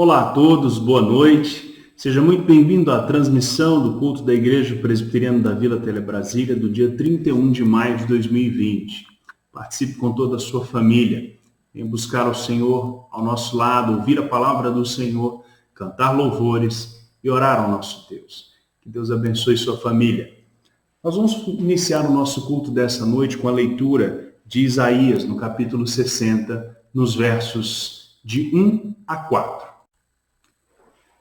Olá a todos, boa noite. Seja muito bem-vindo à transmissão do culto da Igreja Presbiteriana da Vila Telebrasília do dia 31 de maio de 2020. Participe com toda a sua família. Venha buscar o Senhor ao nosso lado, ouvir a palavra do Senhor, cantar louvores e orar ao nosso Deus. Que Deus abençoe sua família. Nós vamos iniciar o nosso culto dessa noite com a leitura de Isaías, no capítulo 60, nos versos de 1 a 4.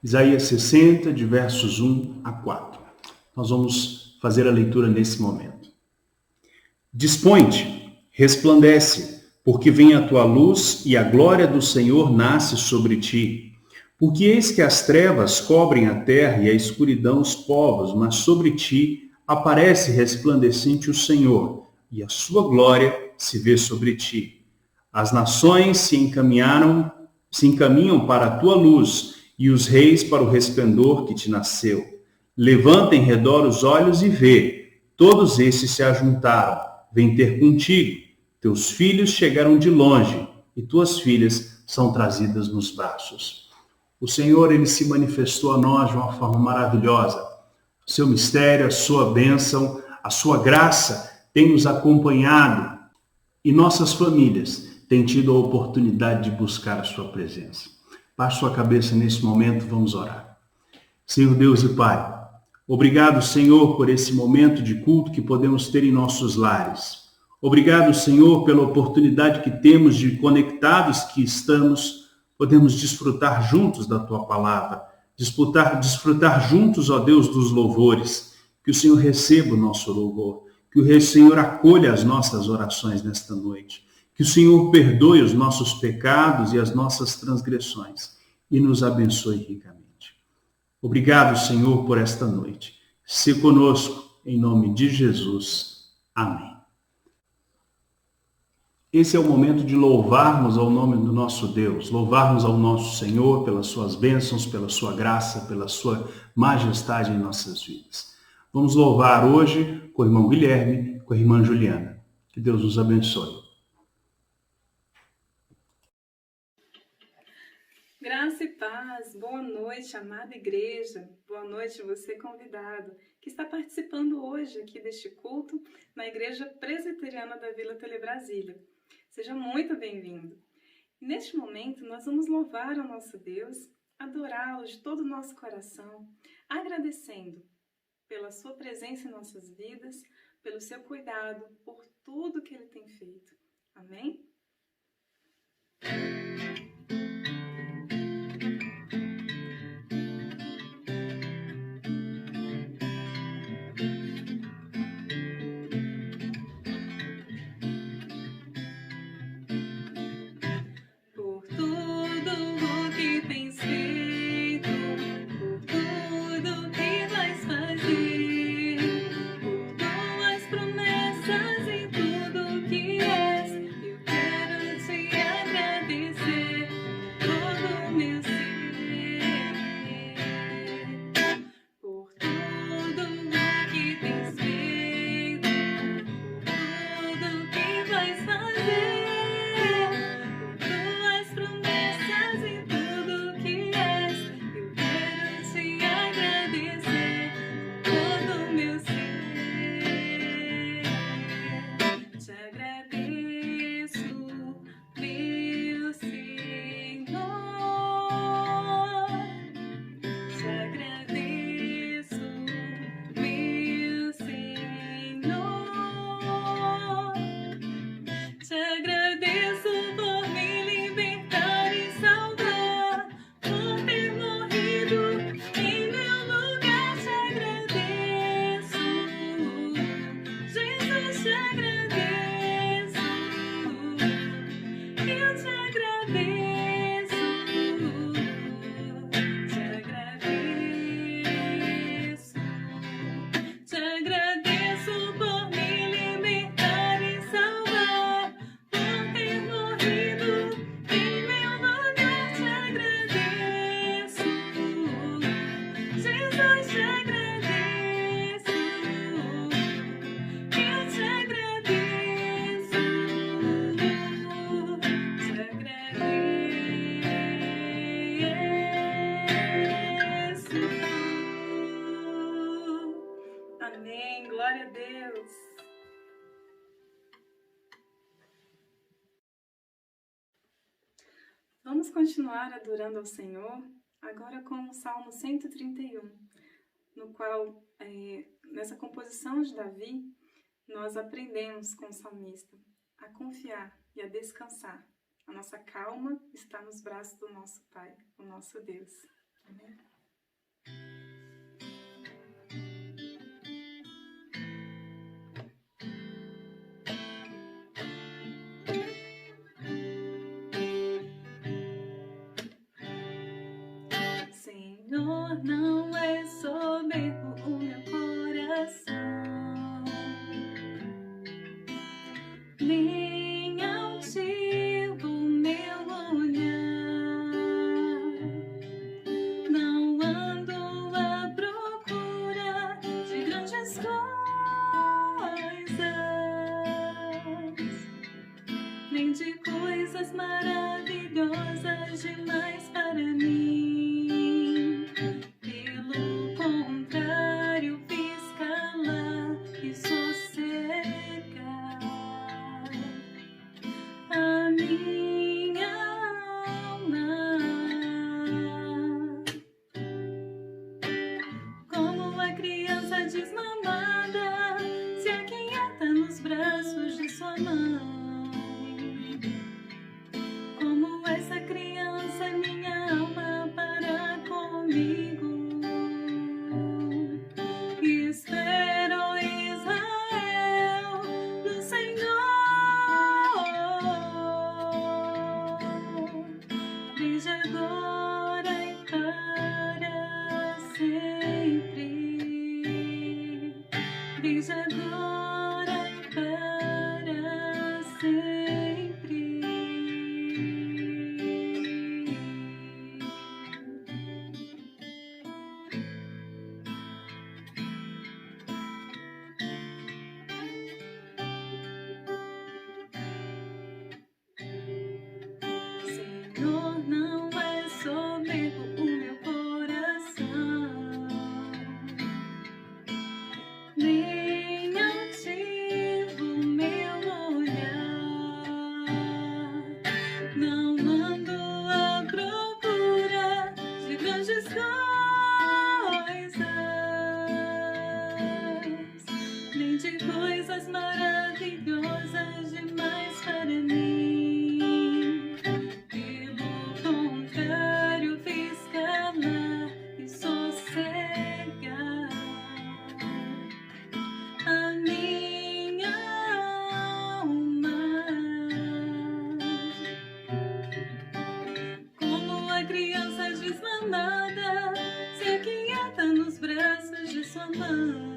Isaías 60, de versos 1 a 4. Nós vamos fazer a leitura nesse momento. Dispõe-te, resplandece, porque vem a tua luz e a glória do Senhor nasce sobre ti. Porque eis que as trevas cobrem a terra e a escuridão os povos, mas sobre ti aparece resplandecente o Senhor, e a sua glória se vê sobre ti. As nações se encaminham para a tua luz, e os reis para o resplendor que te nasceu. Levanta em redor os olhos e vê, todos estes se ajuntaram, vêm ter contigo. Teus filhos chegaram de longe, e tuas filhas são trazidas nos braços. O Senhor, ele se manifestou a nós de uma forma maravilhosa. O seu mistério, a sua bênção, a sua graça tem nos acompanhado, e nossas famílias têm tido a oportunidade de buscar a sua presença. Baixe sua cabeça nesse momento, vamos orar. Senhor Deus e Pai, obrigado, Senhor, por esse momento de culto que podemos ter em nossos lares. Obrigado, Senhor, pela oportunidade que temos de, conectados que estamos, podemos desfrutar juntos da Tua palavra, desfrutar juntos, ó Deus, dos louvores. Que o Senhor receba o nosso louvor, que o Senhor acolha as nossas orações nesta noite. Que o Senhor perdoe os nossos pecados e as nossas transgressões e nos abençoe ricamente. Obrigado, Senhor, por esta noite. Se conosco, em nome de Jesus. Amém. Esse é o momento de louvarmos ao nome do nosso Deus, louvarmos ao nosso Senhor pelas suas bênçãos, pela sua graça, pela sua majestade em nossas vidas. Vamos louvar hoje com o irmão Guilherme, com a irmã Juliana. Que Deus nos abençoe. Graça e paz, boa noite, amada igreja, boa noite você convidado que está participando hoje aqui deste culto na Igreja Presbiteriana da Vila Telebrasília. Seja muito bem-vindo. E neste momento nós vamos louvar ao nosso Deus, adorá-lo de todo o nosso coração, agradecendo pela sua presença em nossas vidas, pelo seu cuidado, por tudo que ele tem feito. Amém? Promessas em tudo que és, eu quero te agradecer. Deus. Vamos continuar adorando ao Senhor, agora com o Salmo 131, no qual, nessa composição de Davi, nós aprendemos com o salmista a confiar e a descansar. A nossa calma está nos braços do nosso Pai, o nosso Deus. Amém? Senhor, não é soberbo o meu coração, nem altivo meu olhar. Não ando à procura de grandes coisas, nem de coisas maravilhosas demais para mim. Desmamada, se aquieta nos braços de sua mãe. Como essa criança, minha alma para comigo. Espero, Israel, no Senhor, desde agora e para sempre. Desde agora e para sempre. Senhor, não é soberbo o meu coração, nem altivo meu olhar. Não ando à procura de grandes coisas, nem de coisas maravilhosas demais para mim. Pelo contrário, fiz calar e sossegar a minha alma. Como a criança desmamada, se aquieta nos braços de sua mãe.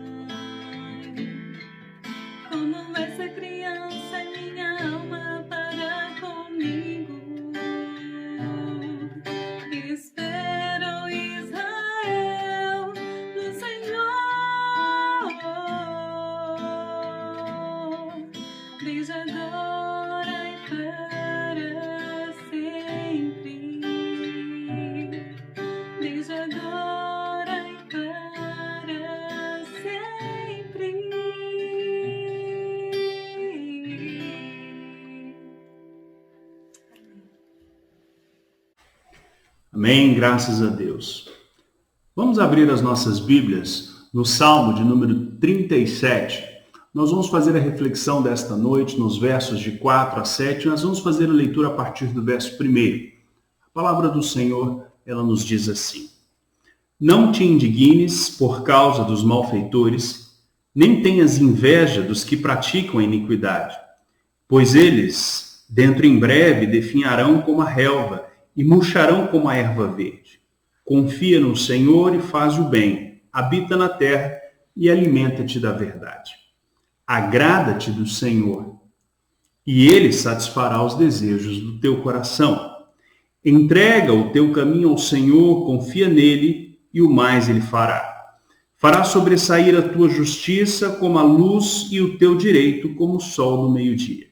Como essa criança, minha alma para comigo. Espero, Israel, no Senhor, desde agora e para sempre. Desde agora e para sempre. Amém, graças a Deus. Vamos abrir as nossas Bíblias no Salmo de número 37. Nós vamos fazer a reflexão desta noite nos versos de 4 a 7. Nós vamos fazer a leitura a partir do verso 1. A palavra do Senhor, ela nos diz assim: Não te indignes por causa dos malfeitores, nem tenhas inveja dos que praticam a iniquidade, pois eles, dentro em breve, definharão como a relva e murcharão como a erva verde. Confia no Senhor e faz o bem, habita na terra e alimenta-te da verdade. Agrada-te do Senhor, e Ele satisfará os desejos do teu coração. Entrega o teu caminho ao Senhor, confia nele, e o mais Ele fará. Fará sobressair a tua justiça como a luz e o teu direito como o sol no meio-dia.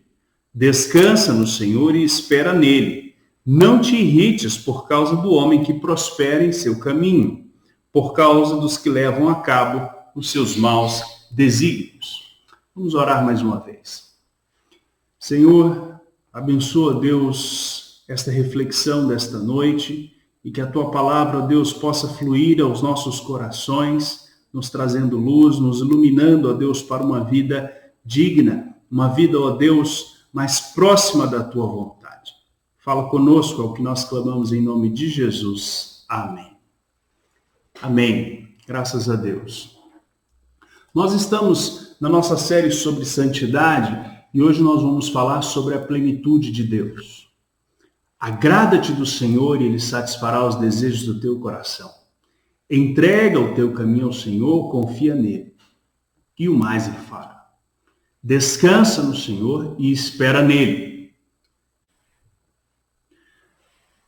Descansa no Senhor e espera nele. Não te irrites por causa do homem que prospera em seu caminho, por causa dos que levam a cabo os seus maus desígnios. Vamos orar mais uma vez. Senhor, abençoa, Deus, esta reflexão desta noite e que a Tua palavra, Deus, possa fluir aos nossos corações, nos trazendo luz, nos iluminando, ó Deus, para uma vida digna, uma vida, ó Deus, mais próxima da Tua vontade. Fala conosco, é o que nós clamamos em nome de Jesus. Amém. Amém. Graças a Deus. Nós estamos na nossa série sobre santidade e hoje nós vamos falar sobre a plenitude de Deus. Agrada-te do Senhor e Ele satisfará os desejos do teu coração. Entrega o teu caminho ao Senhor, confia nele, e o mais Ele fará. Descansa no Senhor e espera nele.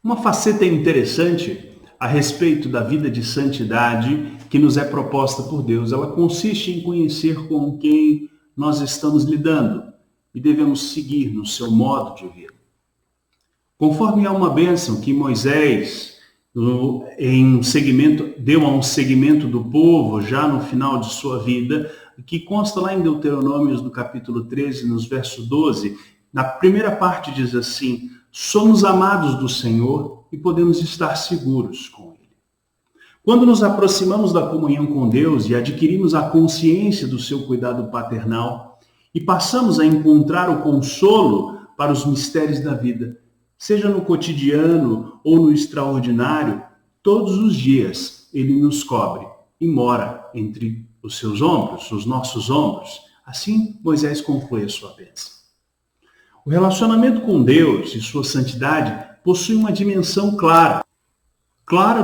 Uma faceta interessante a respeito da vida de santidade que nos é proposta por Deus, ela consiste em conhecer com quem nós estamos lidando e devemos seguir no seu modo de vida. Conforme há uma bênção que Moisés deu a um segmento do povo já no final de sua vida, que consta lá em Deuteronômio, no capítulo 13, nos versos 12, na primeira parte diz assim: somos amados do Senhor e podemos estar seguros com Ele. Quando nos aproximamos da comunhão com Deus e adquirimos a consciência do seu cuidado paternal e passamos a encontrar o consolo para os mistérios da vida, seja no cotidiano ou no extraordinário, todos os dias Ele nos cobre e mora entre os seus ombros, os nossos ombros. Assim, Moisés conclui a sua bênção. O relacionamento com Deus e sua santidade possui uma dimensão clara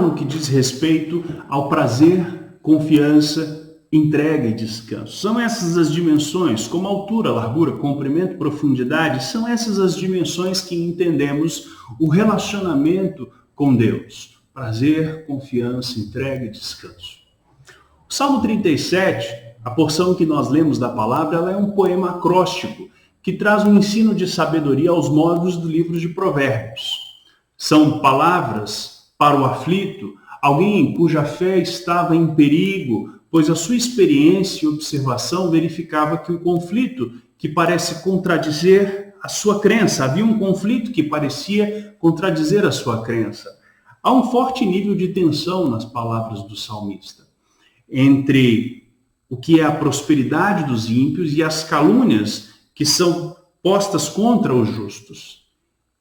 no que diz respeito ao prazer, confiança, entrega e descanso. São essas as dimensões, como altura, largura, comprimento, profundidade, são essas as dimensões que entendemos o relacionamento com Deus. Prazer, confiança, entrega e descanso. O Salmo 37, a porção que nós lemos da palavra, ela é um poema acróstico que traz um ensino de sabedoria aos moldes do livro de Provérbios. São palavras para o aflito, alguém cuja fé estava em perigo, pois a sua experiência e observação verificava que o conflito que parece contradizer a sua crença, havia um conflito que parecia contradizer a sua crença. Há um forte nível de tensão nas palavras do salmista, entre o que é a prosperidade dos ímpios e as calúnias que são postas contra os justos.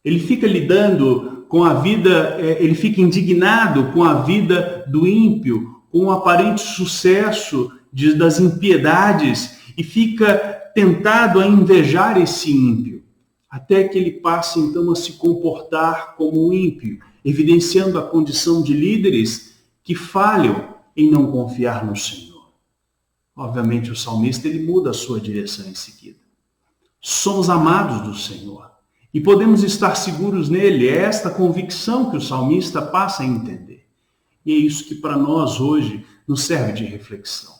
Ele fica lidando com a vida, ele fica indignado com a vida do ímpio, com o aparente sucesso das impiedades e fica tentado a invejar esse ímpio, até que ele passe então a se comportar como um ímpio, evidenciando a condição de líderes que falham em não confiar no Senhor. Obviamente o salmista ele muda a sua direção em seguida. Somos amados do Senhor e podemos estar seguros nele. É esta convicção que o salmista passa a entender. E é isso que para nós hoje nos serve de reflexão.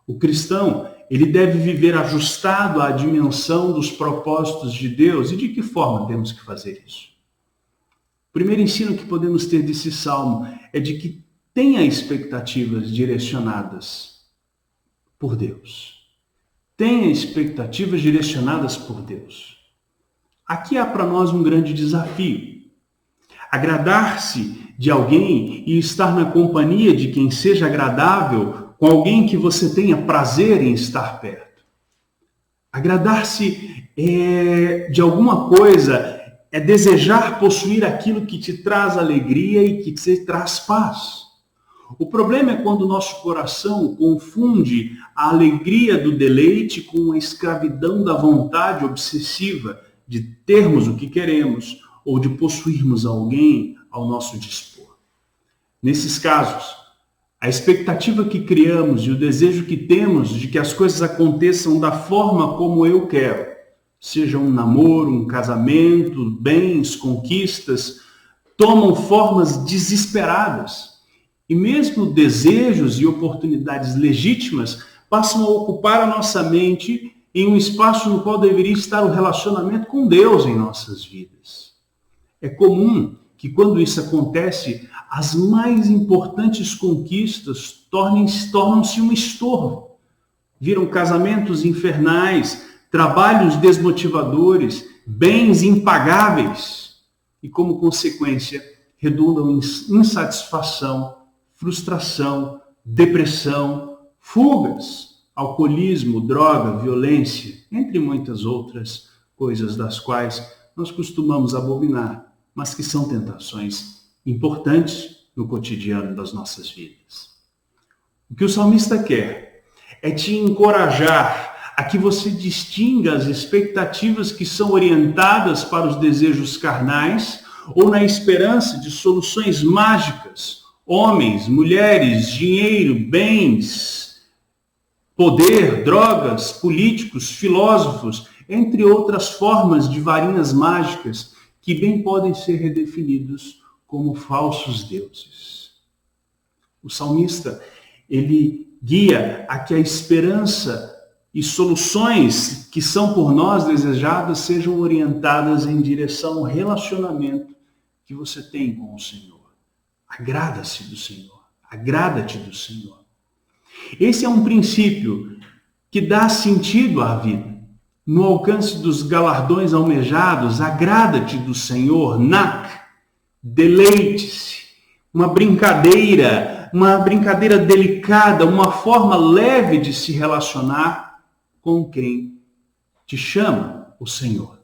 O cristão, ele deve viver ajustado à dimensão dos propósitos de Deus. E de que forma temos que fazer isso? O primeiro ensino que podemos ter desse salmo é de que tenha expectativas direcionadas por Deus. Tenha expectativas direcionadas por Deus. Aqui há para nós um grande desafio. Agradar-se de alguém e estar na companhia de quem seja agradável, com alguém que você tenha prazer em estar perto. Agradar-se de alguma coisa é desejar possuir aquilo que te traz alegria e que te traz paz. O problema é quando o nosso coração confunde a alegria do deleite com a escravidão da vontade obsessiva de termos o que queremos ou de possuirmos alguém ao nosso dispor. Nesses casos, a expectativa que criamos e o desejo que temos de que as coisas aconteçam da forma como eu quero, seja um namoro, um casamento, bens, conquistas, tomam formas desesperadas. E mesmo desejos e oportunidades legítimas passam a ocupar a nossa mente em um espaço no qual deveria estar o relacionamento com Deus em nossas vidas. É comum que quando isso acontece, as mais importantes conquistas tornam-se um estorvo, viram casamentos infernais, trabalhos desmotivadores, bens impagáveis e, como consequência, redundam em insatisfação, frustração, depressão, fugas, alcoolismo, droga, violência, entre muitas outras coisas das quais nós costumamos abominar, mas que são tentações importantes no cotidiano das nossas vidas. O que o salmista quer é te encorajar a que você distinga as expectativas que são orientadas para os desejos carnais ou na esperança de soluções mágicas, homens, mulheres, dinheiro, bens, poder, drogas, políticos, filósofos, entre outras formas de varinhas mágicas que bem podem ser redefinidos como falsos deuses. O salmista, ele guia a que a esperança e soluções que são por nós desejadas sejam orientadas em direção ao relacionamento que você tem com o Senhor. Agrada-se do Senhor, agrada-te do Senhor. Esse é um princípio que dá sentido à vida. No alcance dos galardões almejados, agrada-te do Senhor, deleite-se. Uma brincadeira delicada, uma forma leve de se relacionar com quem te chama o Senhor.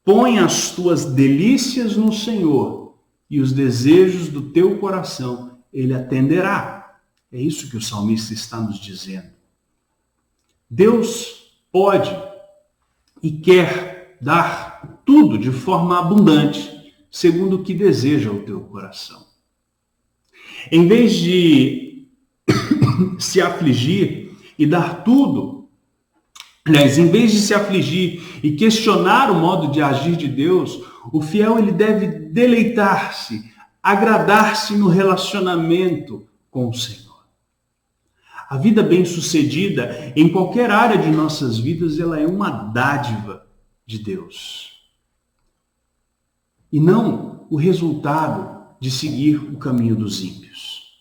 Põe as tuas delícias no Senhor e os desejos do teu coração Ele atenderá. É isso que o salmista está nos dizendo. Deus pode e quer dar tudo de forma abundante, segundo o que deseja o teu coração. Em vez de se afligir e dar tudo, aliás, em vez de se afligir e questionar o modo de agir de Deus, o fiel ele deve deleitar-se, agradar-se no relacionamento com o Senhor. A vida bem-sucedida em qualquer área de nossas vidas, ela é uma dádiva de Deus. E não o resultado de seguir o caminho dos ímpios.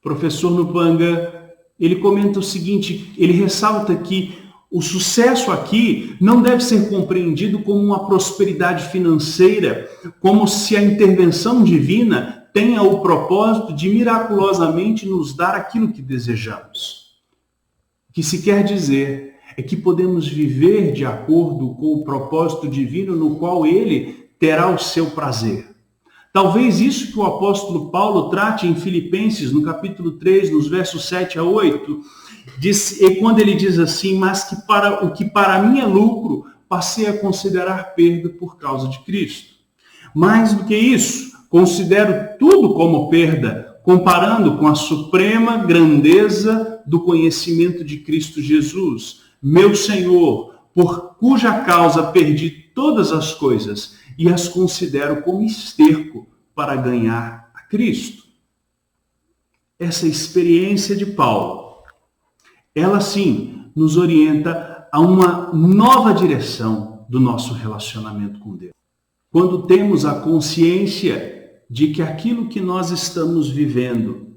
O professor Nupanga, ele comenta o seguinte, ele ressalta que o sucesso aqui não deve ser compreendido como uma prosperidade financeira, como se a intervenção divina tenha o propósito de miraculosamente nos dar aquilo que desejamos. O que se quer dizer é que podemos viver de acordo com o propósito divino no qual Ele terá o seu prazer. Talvez isso que o apóstolo Paulo trate em Filipenses, no capítulo 3, nos versos 7 a 8, e quando ele diz assim, mas que o que para mim é lucro, passei a considerar perda por causa de Cristo. Mais do que isso, considero tudo como perda, comparando com a suprema grandeza do conhecimento de Cristo Jesus, meu Senhor, por cuja causa perdi todas as coisas e as considero como esterco para ganhar a Cristo. Essa experiência de Paulo, ela sim nos orienta a uma nova direção do nosso relacionamento com Deus. Quando temos a consciência de que aquilo que nós estamos vivendo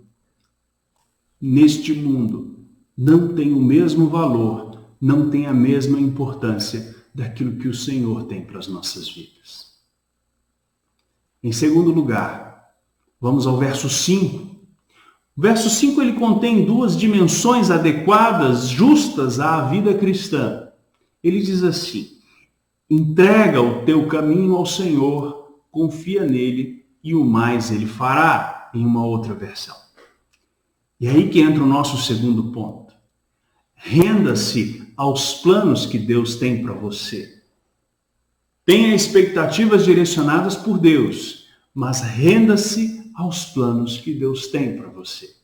neste mundo não tem o mesmo valor, não tem a mesma importância daquilo que o Senhor tem para as nossas vidas. Em segundo lugar, vamos ao verso 5. O verso 5 ele contém duas dimensões adequadas, justas à vida cristã. Ele diz assim, entrega o teu caminho ao Senhor, confia nele e o mais ele fará, em uma outra versão. E aí que entra o nosso segundo ponto. Renda-se aos planos que Deus tem para você. Tenha expectativas direcionadas por Deus, mas renda-se aos planos que Deus tem para você.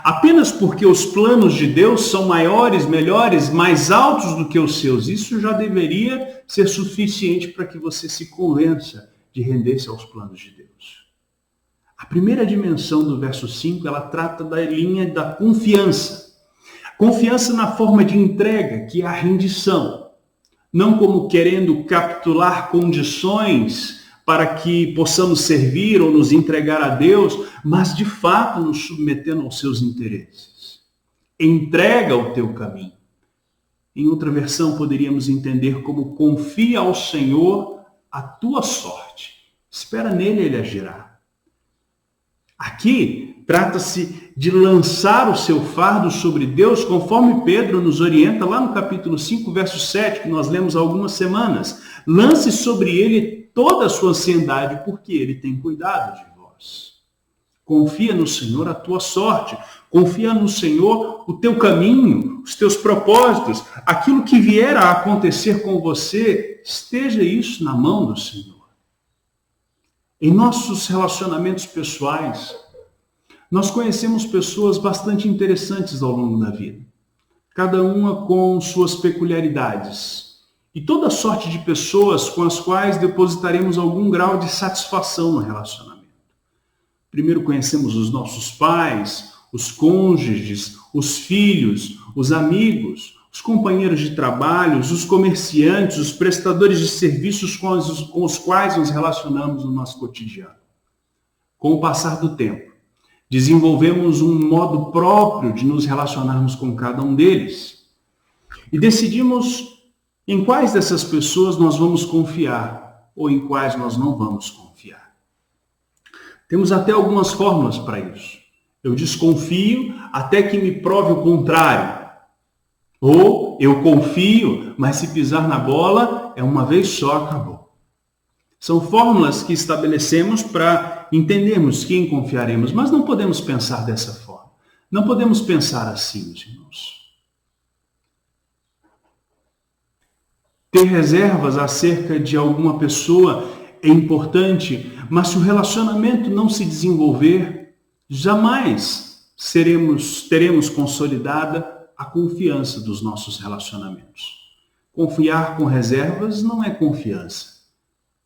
Apenas porque os planos de Deus são maiores, melhores, mais altos do que os seus, isso já deveria ser suficiente para que você se convença de render-se aos planos de Deus. A primeira dimensão do verso 5, ela trata da linha da confiança. Confiança na forma de entrega, que é a rendição. Não como querendo capturar condições para que possamos servir ou nos entregar a Deus, mas de fato nos submetendo aos seus interesses. entrega o teu caminho. Em outra versão, poderíamos entender como confia ao Senhor a tua sorte. Espera nele, ele agirá. Aqui, trata-se de lançar o seu fardo sobre Deus, conforme Pedro nos orienta lá no capítulo 5, verso 7, que nós lemos há algumas semanas. Lance sobre ele toda a sua ansiedade, porque ele tem cuidado de vós. Confia no Senhor a tua sorte. Confia no Senhor o teu caminho, os teus propósitos. Aquilo que vier a acontecer com você, esteja isso na mão do Senhor. Em nossos relacionamentos pessoais, nós conhecemos pessoas bastante interessantes ao longo da vida. Cada uma com suas peculiaridades. E toda sorte de pessoas com as quais depositaremos algum grau de satisfação no relacionamento. Primeiro conhecemos os nossos pais, os cônjuges, os filhos, os amigos, os companheiros de trabalho, os comerciantes, os prestadores de serviços com os quais nos relacionamos no nosso cotidiano. Com o passar do tempo, desenvolvemos um modo próprio de nos relacionarmos com cada um deles. E decidimos em quais dessas pessoas nós vamos confiar ou em quais nós não vamos confiar. Temos até algumas fórmulas para isso. Eu desconfio até que me prove o contrário. Ou eu confio, mas se pisar na bola, é uma vez só, acabou. São fórmulas que estabelecemos para entendermos quem confiaremos, mas não podemos pensar dessa forma. Não podemos pensar assim, meus irmãos. Ter reservas acerca de alguma pessoa é importante, mas se o relacionamento não se desenvolver, jamais teremos consolidada a confiança dos nossos relacionamentos. Confiar com reservas não é confiança.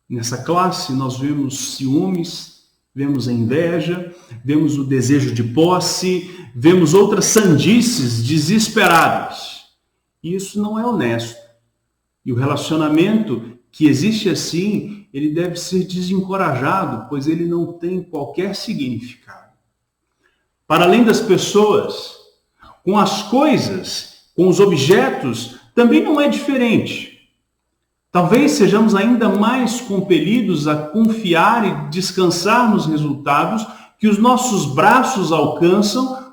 Nessa classe nós vemos ciúmes, vemos a inveja, vemos o desejo de posse, vemos outras sandices desesperadas. E isso não é honesto. E o relacionamento que existe assim, ele deve ser desencorajado, pois ele não tem qualquer significado. Para além das pessoas, com as coisas, com os objetos, também não é diferente. Talvez sejamos ainda mais compelidos a confiar e descansar nos resultados que os nossos braços alcançam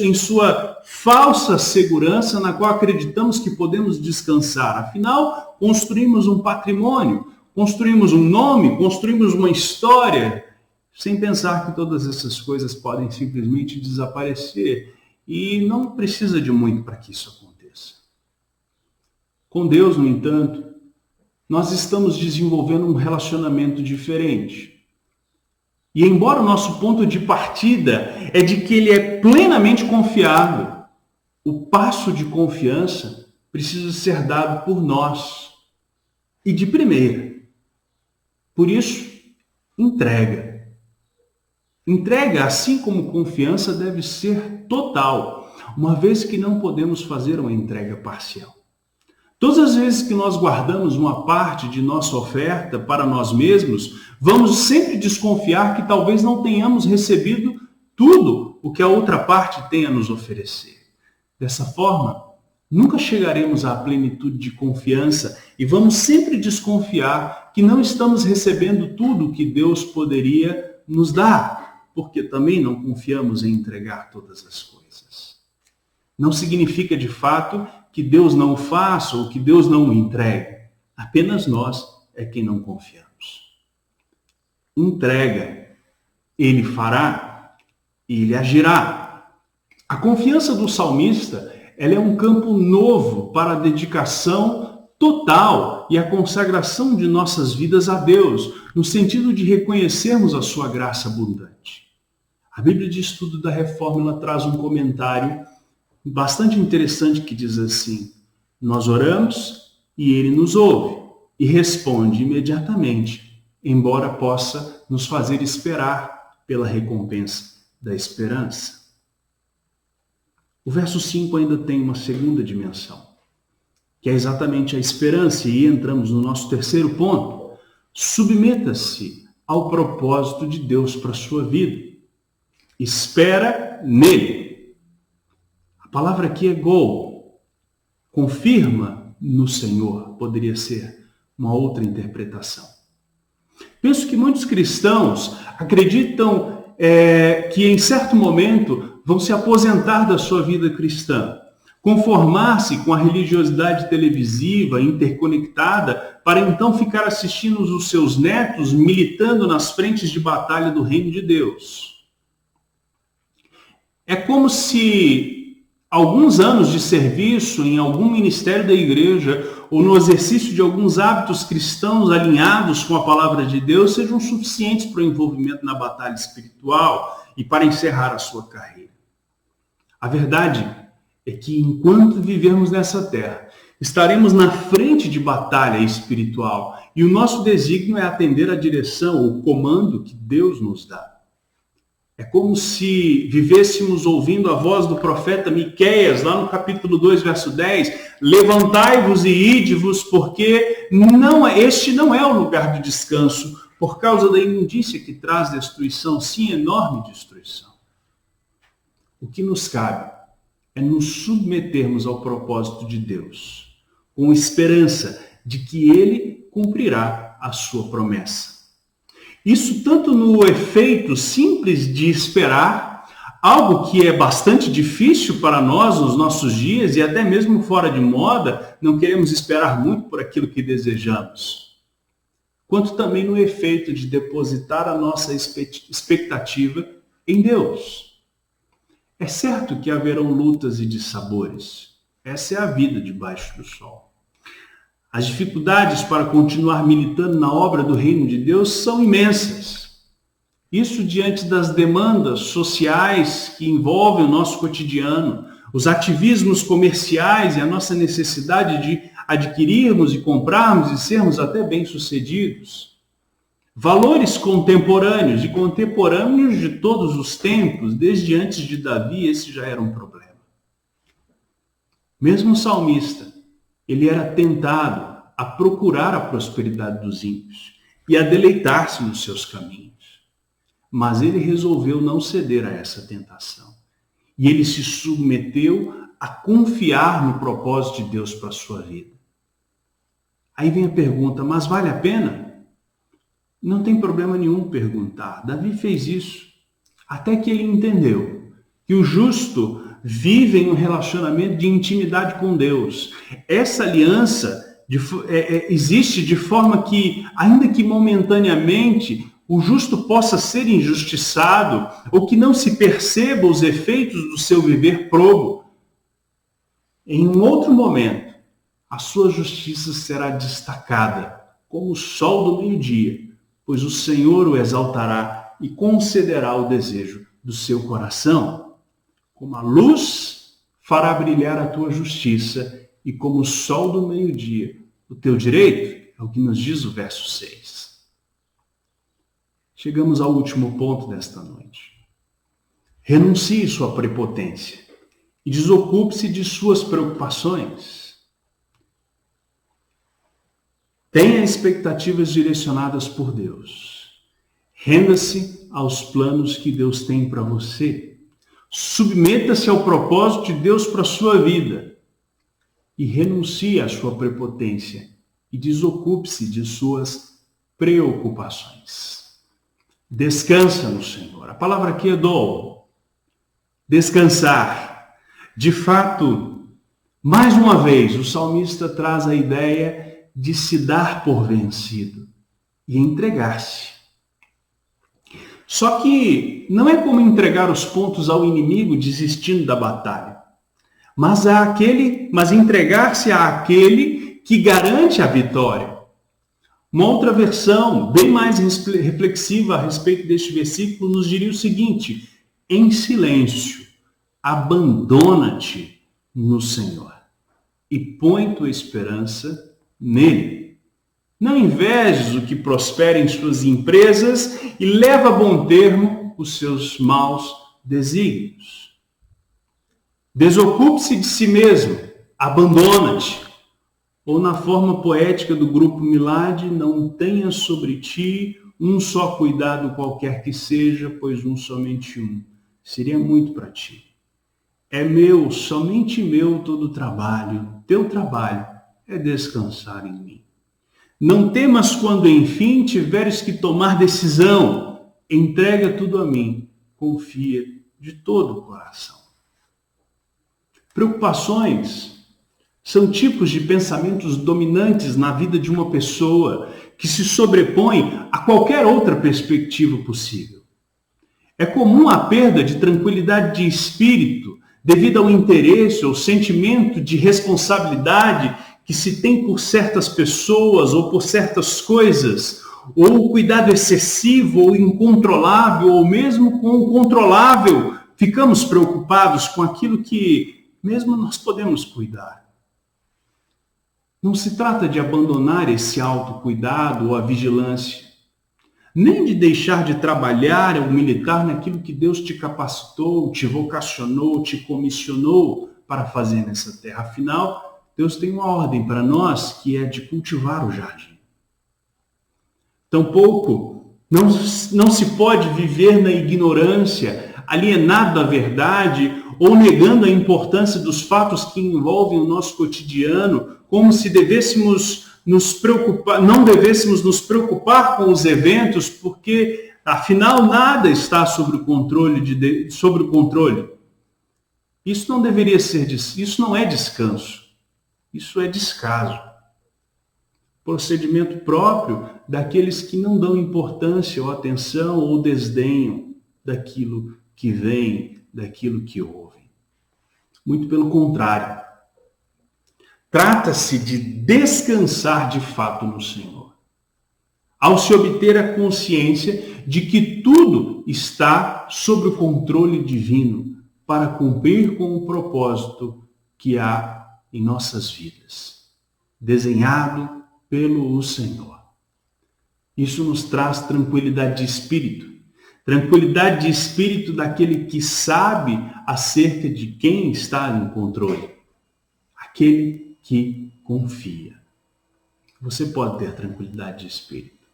em sua falsa segurança na qual acreditamos que podemos descansar. Afinal, construímos um patrimônio, construímos um nome, construímos uma história, sem pensar que todas essas coisas podem simplesmente desaparecer. E não precisa de muito para que isso aconteça. Com Deus, no entanto, nós estamos desenvolvendo um relacionamento diferente. E embora o nosso ponto de partida é de que ele é plenamente confiável, o passo de confiança precisa ser dado por nós. E de primeira. Por isso, entrega. Entrega, assim como confiança, deve ser total, uma vez que não podemos fazer uma entrega parcial. Todas as vezes que nós guardamos uma parte de nossa oferta para nós mesmos, vamos sempre desconfiar que talvez não tenhamos recebido tudo o que a outra parte tem a nos oferecer. Dessa forma, nunca chegaremos à plenitude de confiança e vamos sempre desconfiar que não estamos recebendo tudo o que Deus poderia nos dar, porque também não confiamos em entregar todas as coisas. Não significa, de fato, que Deus não o faça ou que Deus não o entregue. Apenas nós é quem não confiamos. Entrega, ele fará e ele agirá. A confiança do salmista, ela é um campo novo para a dedicação total e a consagração de nossas vidas a Deus, no sentido de reconhecermos a sua graça abundante. A Bíblia de Estudo da Reforma, ela traz um comentário bastante interessante que diz assim: nós oramos e ele nos ouve e responde imediatamente, embora possa nos fazer esperar pela recompensa da esperança. O verso 5 ainda tem uma segunda dimensão, que é exatamente a esperança, e entramos no nosso terceiro ponto. Submeta-se ao propósito de Deus para a sua vida. Espera nele. A palavra aqui é go. Confirma no Senhor, poderia ser uma outra interpretação. Penso que muitos cristãos acreditam que em certo momento vão se aposentar da sua vida cristã, conformar-se com a religiosidade televisiva interconectada para então ficar assistindo os seus netos militando nas frentes de batalha do reino de Deus. É como se alguns anos de serviço em algum ministério da igreja ou no exercício de alguns hábitos cristãos alinhados com a palavra de Deus sejam suficientes para o envolvimento na batalha espiritual e para encerrar a sua carreira. A verdade é que enquanto vivermos nessa terra, estaremos na frente de batalha espiritual e o nosso desígnio é atender à direção, o comando que Deus nos dá. É como se vivêssemos ouvindo a voz do profeta Miqueias, lá no capítulo 2, verso 10, levantai-vos e ide-vos, porque este não é o lugar de descanso, por causa da imundícia que traz destruição, sim, enorme destruição. O que nos cabe é nos submetermos ao propósito de Deus, com esperança de que Ele cumprirá a sua promessa. Isso tanto no efeito simples de esperar, algo que é bastante difícil para nós nos nossos dias e até mesmo fora de moda, não queremos esperar muito por aquilo que desejamos, quanto também no efeito de depositar a nossa expectativa em Deus. É certo que haverão lutas e dissabores. Essa é a vida debaixo do sol. As dificuldades para continuar militando na obra do reino de Deus são imensas. Isso diante das demandas sociais que envolvem o nosso cotidiano, os ativismos comerciais e a nossa necessidade de adquirirmos e comprarmos e sermos até bem-sucedidos. Valores contemporâneos de todos os tempos, desde antes de Davi, esse já era um problema. Mesmo o salmista, ele era tentado a procurar a prosperidade dos ímpios e a deleitar-se nos seus caminhos. Mas ele resolveu não ceder a essa tentação. E ele se submeteu a confiar no propósito de Deus para a sua vida. Aí vem a pergunta, mas vale a pena? Não tem problema nenhum perguntar. Davi fez isso até que ele entendeu que o justo vive em um relacionamento de intimidade com Deus. Essa aliança existe de forma que, ainda que momentaneamente, o justo possa ser injustiçado ou que não se perceba os efeitos do seu viver probo. Em um outro momento, a sua justiça será destacada como o sol do meio-dia, pois o Senhor o exaltará e concederá o desejo do seu coração. Como a luz fará brilhar a tua justiça e como o sol do meio-dia, o teu direito, é o que nos diz o verso 6. Chegamos ao último ponto desta noite. Renuncie sua prepotência e desocupe-se de suas preocupações. Tenha expectativas direcionadas por Deus. Renda-se aos planos que Deus tem para você. Submeta-se ao propósito de Deus para a sua vida. E renuncie à sua prepotência e desocupe-se de suas preocupações. Descansa no Senhor. A palavra aqui é dol. Descansar. De fato, mais uma vez, o salmista traz a ideia de se dar por vencido e entregar-se. Só que não é como entregar os pontos ao inimigo desistindo da batalha, mas entregar-se àquele que garante a vitória. Uma outra versão, bem mais reflexiva a respeito deste versículo, nos diria o seguinte: em silêncio, abandona-te no Senhor e põe tua esperança nele. Não invejes o que prospera em suas empresas e leva a bom termo os seus maus desígnios. Desocupe-se de si mesmo, abandona-te. Ou na forma poética do grupo Milad, não tenha sobre ti um só cuidado qualquer que seja, pois somente um seria muito para ti. É meu, somente meu todo o trabalho. Teu trabalho é descansar em mim. Não temas quando, enfim, tiveres que tomar decisão. Entrega tudo a mim. Confia de todo o coração. Preocupações são tipos de pensamentos dominantes na vida de uma pessoa que se sobrepõem a qualquer outra perspectiva possível. É comum a perda de tranquilidade de espírito devido ao interesse ou sentimento de responsabilidade que se tem por certas pessoas ou por certas coisas, ou o cuidado excessivo ou incontrolável, ou mesmo com o controlável, ficamos preocupados com aquilo que mesmo nós podemos cuidar. Não se trata de abandonar esse autocuidado ou a vigilância, nem de deixar de trabalhar ou militar naquilo que Deus te capacitou, te vocacionou, te comissionou para fazer nessa terra. Afinal, Deus tem uma ordem para nós que é de cultivar o jardim. Tampouco não se pode viver na ignorância, alienado da verdade ou negando a importância dos fatos que envolvem o nosso cotidiano, como se não devêssemos nos preocupar com os eventos, porque afinal nada está sob o controle. Isso não deveria ser, isso não é descanso, isso é descaso. Procedimento próprio daqueles que não dão importância ou atenção ou desdenham daquilo que vem, daquilo que ouvem. Muito pelo contrário. Trata-se de descansar de fato no Senhor, ao se obter a consciência de que tudo está sob o controle divino para cumprir com o propósito que há em nossas vidas, desenhado pelo Senhor. Isso nos traz tranquilidade de espírito daquele que sabe acerca de quem está no controle, aquele que confia. Você pode ter tranquilidade de espírito.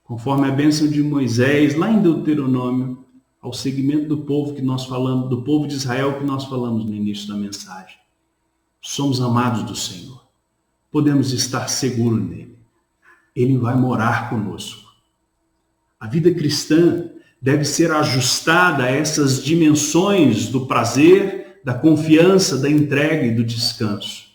Conforme a bênção de Moisés, lá em Deuteronômio, ao segmento do povo que nós falamos, do povo de Israel que nós falamos no início da mensagem. Somos amados do Senhor. Podemos estar seguros nele. Ele vai morar conosco. A vida cristã deve ser ajustada a essas dimensões do prazer, da confiança, da entrega e do descanso.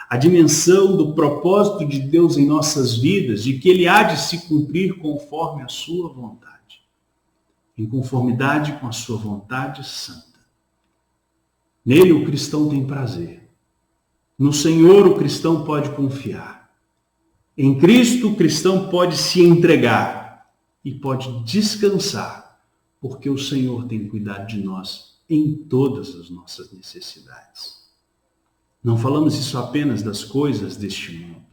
A dimensão do propósito de Deus em nossas vidas, de que Ele há de se cumprir conforme a sua vontade, em conformidade com a sua vontade santa. Nele o cristão tem prazer. No Senhor o cristão pode confiar. Em Cristo o cristão pode se entregar e pode descansar, porque o Senhor tem cuidado de nós em todas as nossas necessidades. Não falamos isso apenas das coisas deste mundo.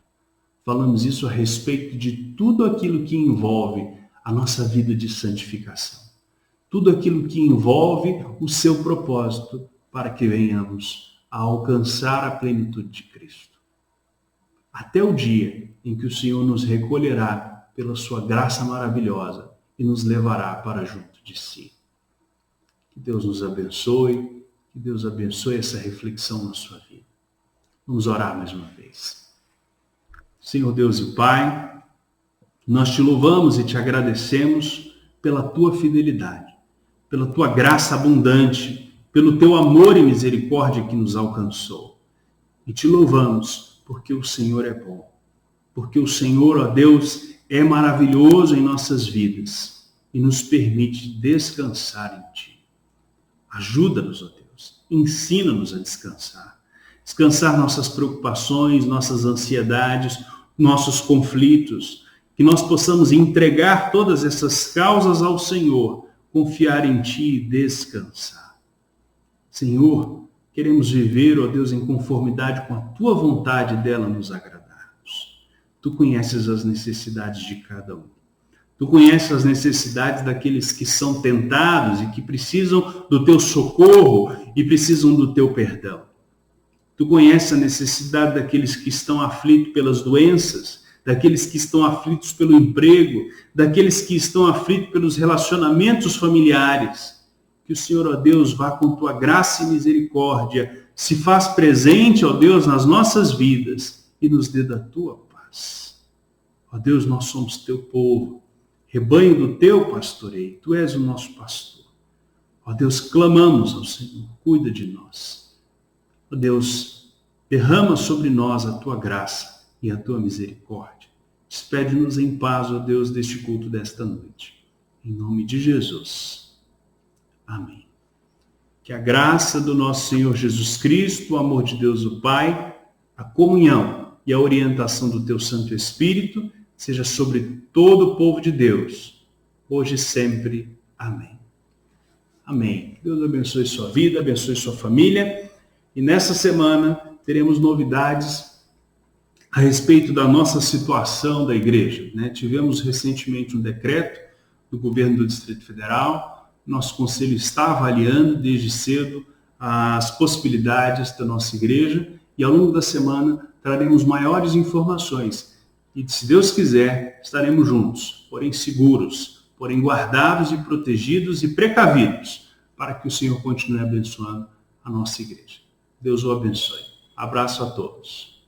Falamos isso a respeito de tudo aquilo que envolve a nossa vida de santificação. Tudo aquilo que envolve o seu propósito para que venhamos a alcançar a plenitude de Cristo. Até o dia em que o Senhor nos recolherá pela sua graça maravilhosa e nos levará para junto de si. Que Deus nos abençoe, que Deus abençoe essa reflexão na sua vida. Vamos orar mais uma vez. Senhor Deus e Pai, nós te louvamos e te agradecemos pela tua fidelidade, pela tua graça abundante, pelo teu amor e misericórdia que nos alcançou. E te louvamos porque o Senhor é bom, porque o Senhor, ó Deus, é maravilhoso em nossas vidas e nos permite descansar em ti. Ajuda-nos, ó Deus, ensina-nos a descansar. Descansar nossas preocupações, nossas ansiedades, nossos conflitos, que nós possamos entregar todas essas causas ao Senhor, confiar em ti e descansar. Senhor, queremos viver, ó Deus, em conformidade com a tua vontade dela nos agradarmos. Tu conheces as necessidades de cada um. Tu conheces as necessidades daqueles que são tentados e que precisam do teu socorro e precisam do teu perdão. Tu conheces a necessidade daqueles que estão aflitos pelas doenças, daqueles que estão aflitos pelo emprego, daqueles que estão aflitos pelos relacionamentos familiares. Que o Senhor, ó Deus, vá com tua graça e misericórdia, se faz presente, ó Deus, nas nossas vidas e nos dê da tua paz. Ó Deus, nós somos teu povo, rebanho do teu pastoreio. Tu és o nosso pastor. Ó Deus, clamamos ao Senhor, cuida de nós. Ó Deus, derrama sobre nós a tua graça e a tua misericórdia. Despede-nos em paz, ó Deus, deste culto desta noite. Em nome de Jesus. Amém. Que a graça do nosso Senhor Jesus Cristo, o amor de Deus o Pai, a comunhão e a orientação do teu Santo Espírito seja sobre todo o povo de Deus, hoje e sempre. Amém. Amém. Deus abençoe sua vida, abençoe sua família. E nessa semana teremos novidades a respeito da nossa situação da igreja. Tivemos recentemente um decreto do governo do Distrito Federal. Nosso conselho está avaliando desde cedo as possibilidades da nossa igreja e ao longo da semana traremos maiores informações. E se Deus quiser, estaremos juntos, porém seguros, porém guardados e protegidos e precavidos, para que o Senhor continue abençoando a nossa igreja. Deus o abençoe. Abraço a todos.